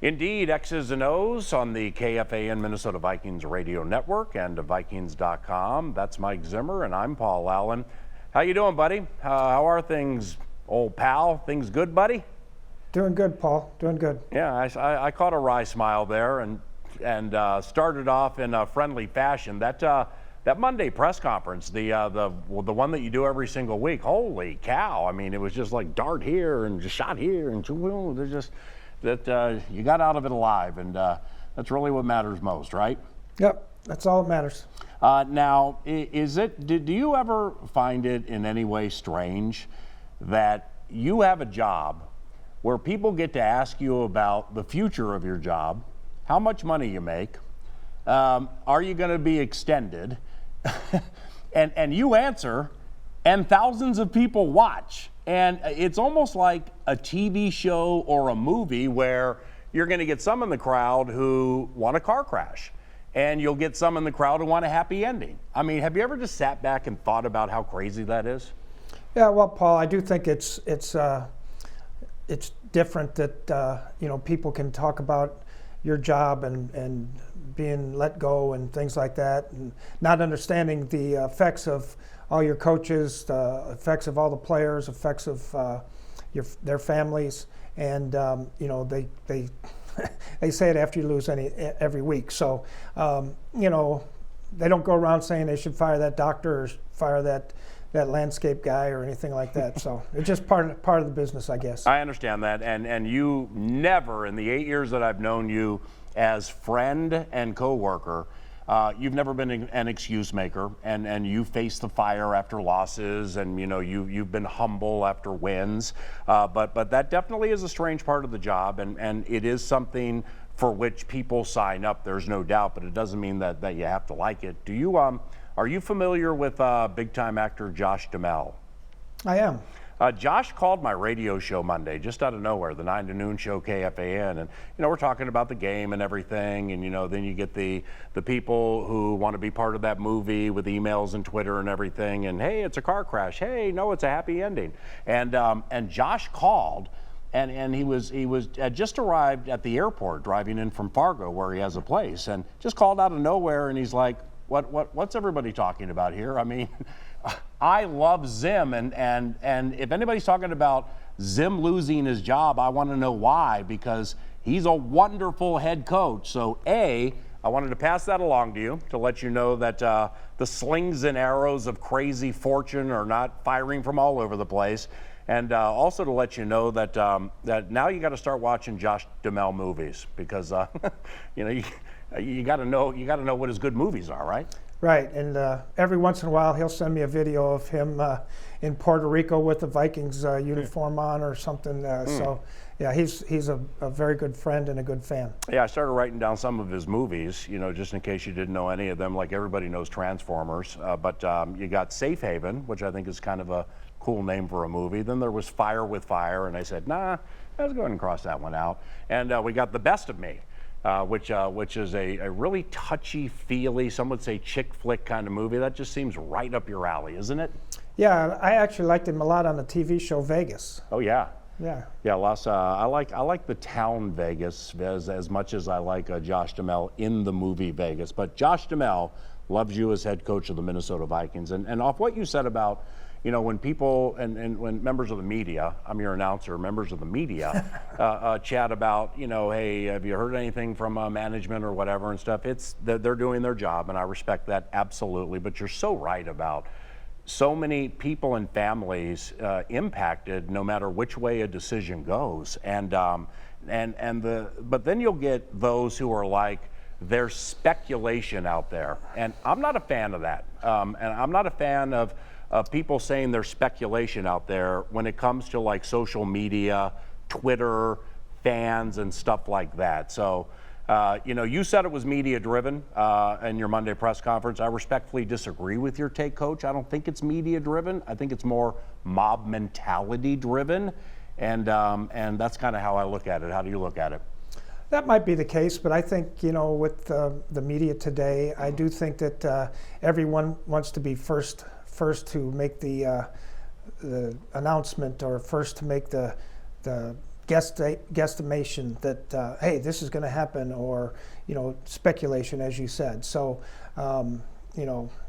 Indeed, X's and O's on the KFAN Minnesota Vikings radio network and Vikings.com. That's Mike Zimmer, and I'm Paul Allen. How you doing, buddy? How are things, old pal? Things good, buddy? Doing good, Paul. Doing good. Yeah, I caught a wry smile there and started off in a friendly fashion. That Monday press conference, the one that you do every single week. Holy cow! I mean, it was just like dart here and just shot here and there's just that you got out of it alive, and that's really what matters most, right? Yep, that's all that matters. Now, do you ever find it in any way strange that you have a job where people get to ask you about the future of your job, how much money you make, are you going to be extended, and you answer, and thousands of people watch? And it's almost like a TV show or a movie where you're going to get some in the crowd who want a car crash, and you'll get some in the crowd who want a happy ending. I mean, have you ever just sat back and thought about how crazy that is? Yeah, well, Paul, I do think it's different that people can talk about your job and being let go and things like that, and not understanding the effects of all your coaches, the effects of all the players, effects of their families, and they they say it after you lose every week. So they don't go around saying they should fire that doctor or fire that landscape guy or anything like that. So it's just part of the business, I guess. I understand that, and you never, in the 8 years that I've known you as friend and coworker, you've never been an excuse maker, and you face the fire after losses, and you've been humble after wins. But that definitely is a strange part of the job, and it is something for which people sign up. There's no doubt, but it doesn't mean that you have to like it. Do you? Are you familiar with big-time actor Josh Duhamel? I am. Josh called my radio show Monday, just out of nowhere, the 9 to noon show, KFAN, and we're talking about the game and everything, and then you get the people who want to be part of that movie with emails and Twitter and everything, and hey, it's a car crash. Hey, no, it's a happy ending. And Josh called, and he had just arrived at the airport, driving in from Fargo, where he has a place, and just called out of nowhere, and he's like, What's everybody talking about here? I mean, I love Zim, and if anybody's talking about Zim losing his job, I want to know why, because he's a wonderful head coach. So I wanted to pass that along to you to let you know that the slings and arrows of crazy fortune are not firing from all over the place, and also to let you know that that now you got to start watching Josh Duhamel movies, because you got to know what his good movies are, right? Right, and every once in a while he'll send me a video of him in Puerto Rico with the Vikings uniform on or something. So, yeah, he's a very good friend and a good fan. Yeah, I started writing down some of his movies, just in case you didn't know any of them. Like everybody knows Transformers, but you got Safe Haven, which I think is kind of a cool name for a movie. Then there was Fire with Fire, and I said, nah, let's go ahead and cross that one out. And we got The Best of Me. Which is a really touchy-feely, some would say chick flick kind of movie. That just seems right up your alley, isn't it? Yeah, I actually liked him a lot on the TV show Vegas. Oh yeah. Yeah. Yeah, I like the town Vegas as much as I like Josh Duhamel in the movie Vegas. But Josh Duhamel loves you as head coach of the Minnesota Vikings, and off what you said about, when people and when members of the media, I'm your announcer, members of the media chat about, hey, have you heard anything from management or whatever and stuff? They're doing their job, and I respect that absolutely. But you're so right about so many people and families impacted, no matter which way a decision goes. But then you'll get those who are like, there's speculation out there, and I'm not a fan of that. And I'm not a fan of people saying there's speculation out there when it comes to like social media, Twitter, fans, and stuff like that. So, you said it was media driven in your Monday press conference. I respectfully disagree with your take, Coach. I don't think it's media driven. I think it's more mob mentality driven, and that's kind of how I look at it. How do you look at it? That might be the case, but I think, with the media today, I do think that everyone wants to be first to make the announcement, or first to make the guesstimation that hey, this is going to happen, or speculation, as you said. So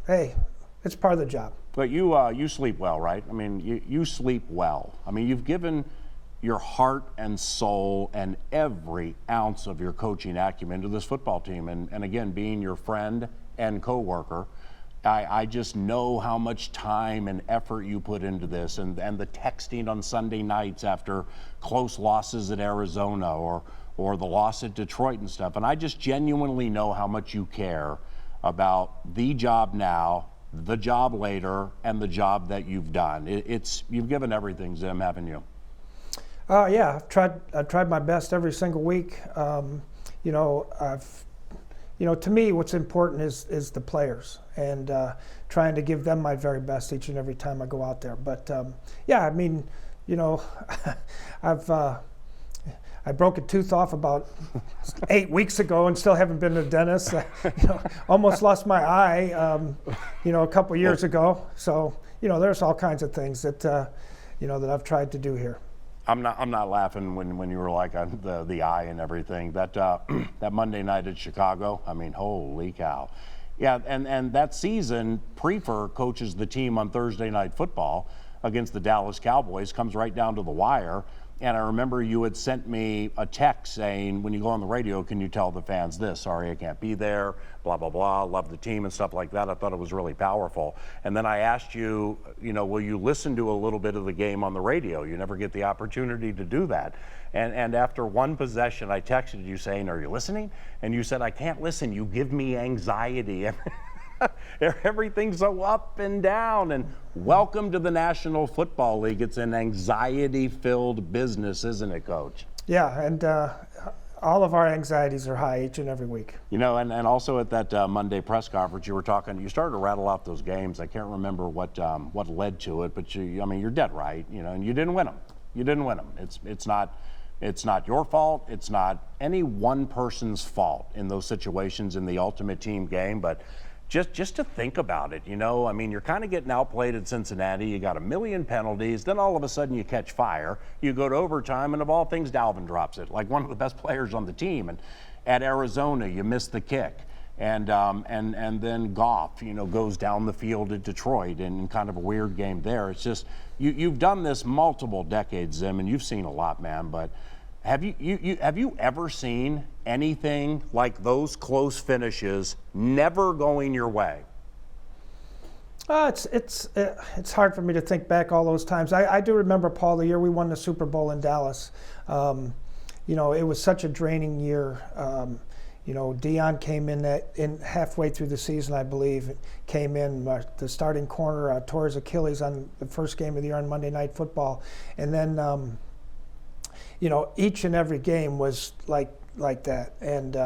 hey, it's part of the job. But you sleep well, right? I mean, you sleep well. I mean, you've given your heart and soul and every ounce of your coaching acumen to this football team. And again, being your friend and coworker, I just know how much time and effort you put into this, and the texting on Sunday nights after close losses at Arizona or the loss at Detroit and stuff. And I just genuinely know how much you care about the job now, the job later, and the job that you've done. You've given everything, Zim, haven't you? Yeah, I've tried my best every single week. To me, what's important is the players, and trying to give them my very best each and every time I go out there. But yeah, I mean, I broke a tooth off about 8 weeks ago and still haven't been to the dentist. Almost lost my eye, a couple years ago. So, there's all kinds of things that, that I've tried to do here. I'm not laughing when you were like on the eye and everything. That that Monday night at Chicago, I mean, holy cow. Yeah, and that season, Prefer coaches the team on Thursday Night Football against the Dallas Cowboys, comes right down to the wire. And I remember you had sent me a text saying, when you go on the radio, can you tell the fans this? Sorry, I can't be there, blah, blah, blah, love the team and stuff like that. I thought it was really powerful. And then I asked you, will you listen to a little bit of the game on the radio? You never get the opportunity to do that. And after one possession, I texted you saying, are you listening? And you said, I can't listen. You give me anxiety. Everything's so up and down. And welcome to the National Football League. It's an anxiety-filled business, isn't it, Coach? Yeah, and all of our anxieties are high each and every week. And also at that Monday press conference, you started to rattle off those games. I can't remember what led to it, but you're dead right. And you didn't win them. You didn't win them. It's not your fault. It's not any one person's fault in those situations in the ultimate team game, but just to think about it, you're kind of getting outplayed at Cincinnati. You got a million penalties. Then all of a sudden you catch fire. You go to overtime, and of all things, Dalvin drops it, like one of the best players on the team. And at Arizona, you miss the kick. And then Goff, goes down the field at Detroit in kind of a weird game there. It's just, you've done this multiple decades, Zim, and you've seen a lot, man. But have you ever seen anything like those close finishes never going your way? It's hard for me to think back all those times. I do remember, Paul, the year we won the Super Bowl in Dallas. It was such a draining year. Deion came in halfway through the season, I believe. Came in, the starting corner tore his Achilles on the first game of the year on Monday Night Football, and then each and every game was like that. And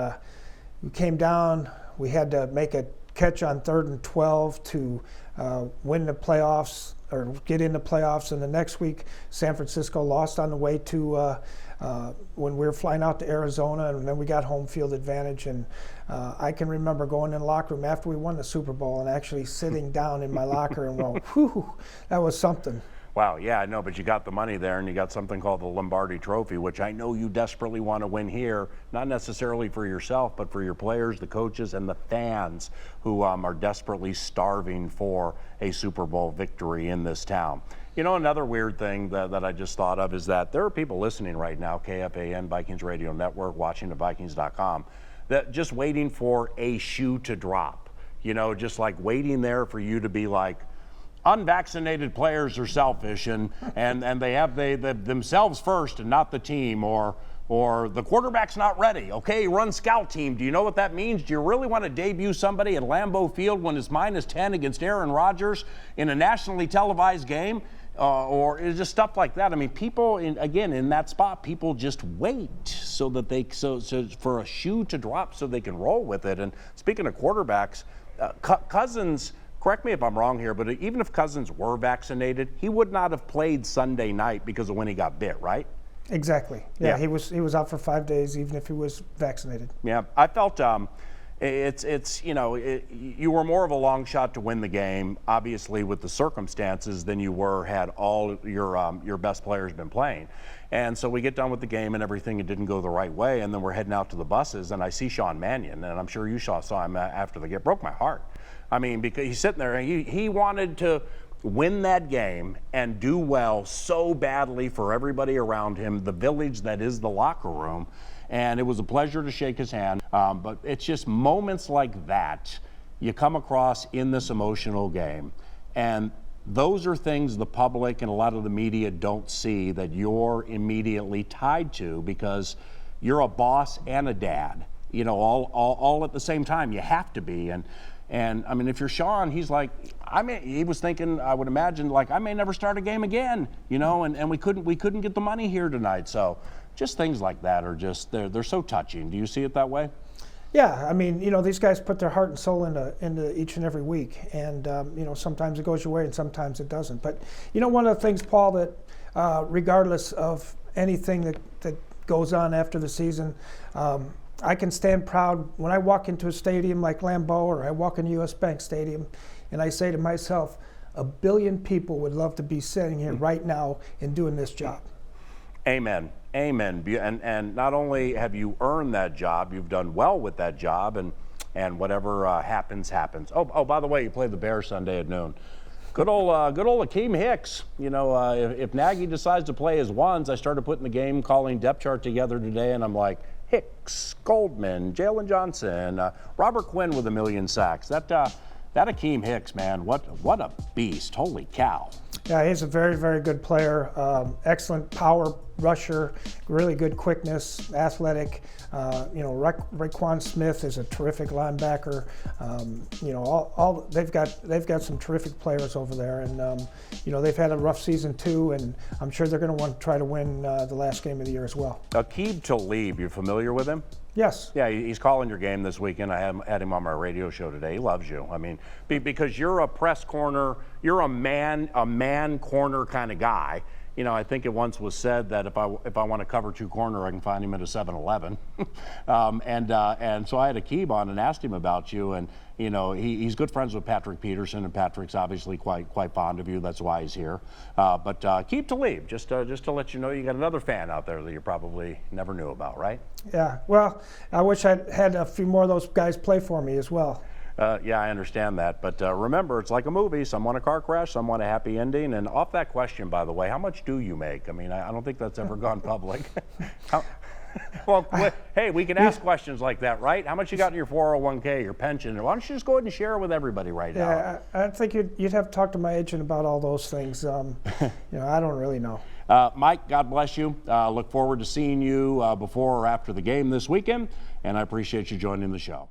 we came down. We had to make a catch on 3rd and 12 to win the playoffs or get in the playoffs. And the next week, San Francisco lost on the way to when we were flying out to Arizona, and then we got home field advantage. And I can remember going in the locker room after we won the Super Bowl and actually sitting down in my locker and going, whew, that was something. Wow, yeah, I know, but you got the money there, and you got something called the Lombardi Trophy, which I know you desperately want to win here, not necessarily for yourself, but for your players, the coaches, and the fans who are desperately starving for a Super Bowl victory in this town. Another weird thing that I just thought of is that there are people listening right now, KFAN, Vikings Radio Network, watching at Vikings.com, that just waiting for a shoe to drop, just like waiting there for you to be like, unvaccinated players are selfish and they have themselves first and not the team, or the quarterback's not ready. Okay, run scout team. Do you know what that means? Do you really want to debut somebody at Lambeau Field when it's -10 against Aaron Rodgers in a nationally televised game? Or it's just stuff like that. I mean, people in that spot, people just wait so for a shoe to drop so they can roll with it. And speaking of quarterbacks, Cousins, correct me if I'm wrong here, but even if Cousins were vaccinated, he would not have played Sunday night because of when he got bit, right? Exactly. Yeah. He was out for 5 days, even if he was vaccinated. Yeah, I felt You were more of a long shot to win the game, obviously, with the circumstances than you were had all your best players been playing. And so we get done with the game and everything, it didn't go the right way, and then we're heading out to the buses, and I see Sean Mannion, and I'm sure you saw him after the game. Broke my heart. I mean, because he's sitting there, and he wanted to win that game and do well so badly for everybody around him, the village that is the locker room. And it was a pleasure to shake his hand. But it's just moments like that you come across in this emotional game. And those are things the public and a lot of the media don't see that you're immediately tied to, because you're a boss and a dad, all at the same time. You have to be. And I mean, if you're Sean, he's like, he was thinking, I would imagine, like, I may never start a game again, and we couldn't get the money here tonight. So just things like that are just, they're so touching. Do you see it that way? Yeah, I mean, these guys put their heart and soul into each and every week, and sometimes it goes your way and sometimes it doesn't. But one of the things, Paul, that regardless of anything that goes on after the season, I can stand proud when I walk into a stadium like Lambeau, or I walk into US Bank Stadium, and I say to myself, 1 billion people would love to be sitting here right now and doing this job. Amen. Amen. And not only have you earned that job, you've done well with that job, and whatever happens. Oh, by the way, you play the Bears Sunday at noon. Good old Akeem Hicks. If Nagy decides to play his ones, I started putting the game calling depth chart together today, and I'm like, Hicks, Goldman, Jalen Johnson, Robert Quinn with 1 million sacks. That Akeem Hicks, man, what a beast! Holy cow! Yeah, he's a very, very good player. Excellent power rusher, really good quickness, athletic. Raekwon Smith is a terrific linebacker. They've got some terrific players over there, and they've had a rough season too. And I'm sure they're going to want to try to win the last game of the year as well. Aqib Talib, you familiar with him? Yes. Yeah, he's calling your game this weekend. I had him on my radio show today. He loves you. I mean, because you're a press corner, you're a man corner kind of guy. I think it once was said that if I want to cover 2 corner, I can find him at a 7-Eleven. And so I had Aqib on and asked him about you, and he's good friends with Patrick Peterson, and Patrick's obviously quite fond of you. That's why he's here. But Aqib Talib, just to let you know, you got another fan out there that you probably never knew about, right? Yeah. Well, I wish I had a few more of those guys play for me as well. Yeah, I understand that. But remember, it's like a movie. Some want a car crash, some want a happy ending. And off that question, by the way, how much do you make? I mean, I don't think that's ever gone public. Well, hey, we can ask questions like that, right? How much you got in your 401k, your pension? Why don't you just go ahead and share it with everybody right now? Yeah, I think you'd have to talk to my agent about all those things. I don't really know. Mike, God bless you. Look forward to seeing you before or after the game this weekend. And I appreciate you joining the show.